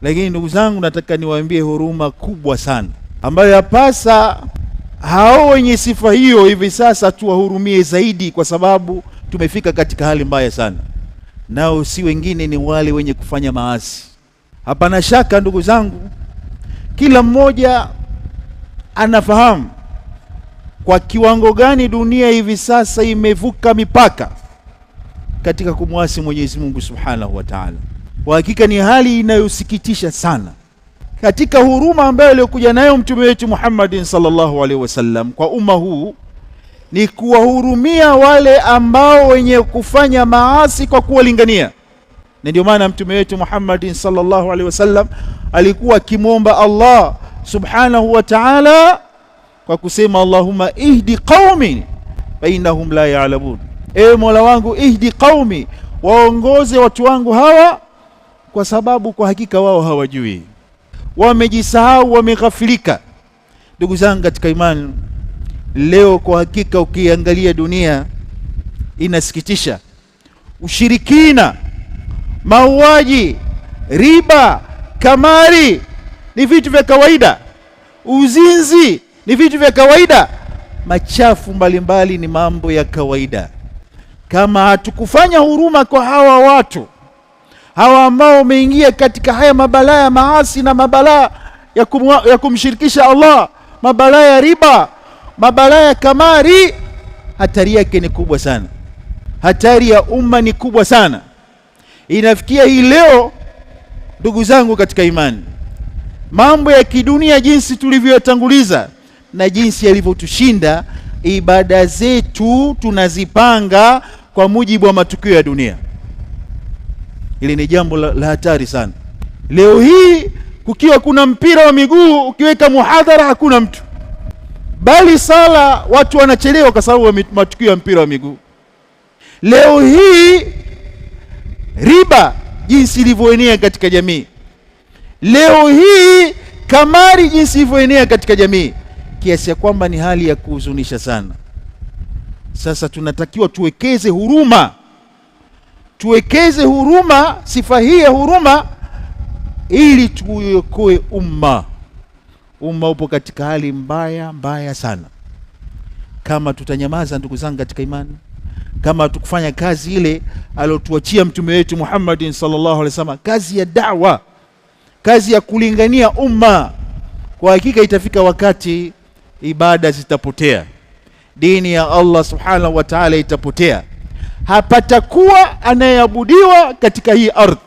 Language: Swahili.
Lakini ndugu zangu, nataka niwaambie huruma kubwa sana ambayo yapasa hao wenye sifa hiyo hivi sasa tuwahurumie zaidi, kwa sababu tumefika katika hali mbaya sana. Nao si wengine, ni wale wenye kufanya maasi. Hapana shaka ndugu zangu, kila mmoja anafahamu kwa kiwango gani dunia hivi sasa imevuka mipaka katika kumwasi Mwenyezi Mungu Subhanahu wa Ta'ala. Kwa hakika ni hali inayosikitisha sana. Katika huruma ambayo alikuja nayo mtume wetu Muhammad sallallahu alaihi wasallam kwa umma huu ni kuwahurumia wale ambao wenye kufanya maasi kwa kuwalingania. Na ndio maana mtume wetu Muhammad sallallahu alaihi wasallam alikuwa akimwomba Allah Subhanahu wa Ta'ala kwa kusema, Allahumma ihdi qaumi fa innahum la ya'lamun. Ewe Mola wangu, ihdi qaumi, waongoze watu wangu hawa kwa sababu kwa hakika wao hawajui, wamejisahau, wameghafilika. Ndugu zangu katika imani, leo kwa hakika ukiangalia dunia inasikitisha. Ushirikina, mauaji, riba, kamari ni vitu vya kawaida. Uzinzi ni vitu vya kawaida. Machafu mbalimbali ni mambo ya kawaida. Kama hatukufanya huruma kwa hawa watu hawa ambao wameingia katika haya mabalaa ya maasi na mabalaa ya kumshirikisha Allah, mabalaa ya riba, mabalaa ya kamari, hatari yake ni kubwa sana. Hatari ya umma ni kubwa sana. Inafikia hii leo ndugu zangu katika imani, mambo ya kidunia jinsi tulivyoyatanguliza na jinsi yalivyotushinda, ibada zetu tunazipanga kwa mujibu wa matukio ya dunia. Ili ni jambo la hatari sana. Leo hii kukiwa kuna mpira wa miguu, ukiweka muhadhara hakuna mtu, bali sala watu wanachelewa kwa sababu ya matukio ya mpira wa miguu. Leo hii riba jinsi ilivyoenea katika jamii. Leo hii kamari jinsi ilivyoenea katika jamii, kiasi ya kwamba ni hali ya kuhuzunisha sana. Sasa tunatakiwa tuwekeze huruma, tuwekeze huruma, sifa hii ya huruma, ili tuokoe umma. Umma upo katika hali mbaya sana. Kama tutanyamaza ndugu zangu katika imani, kama tukufanya kazi ile alotuachia mtume wetu Muhammad sallallahu alaihi wasallam, kazi ya da'wa, kazi ya kulingania umma, kwa hakika itafika wakati ibada zitapotea, dini ya Allah Subhanahu wa Ta'ala itapotea. Hapatakuwa anayeabudiwa katika hii ardhi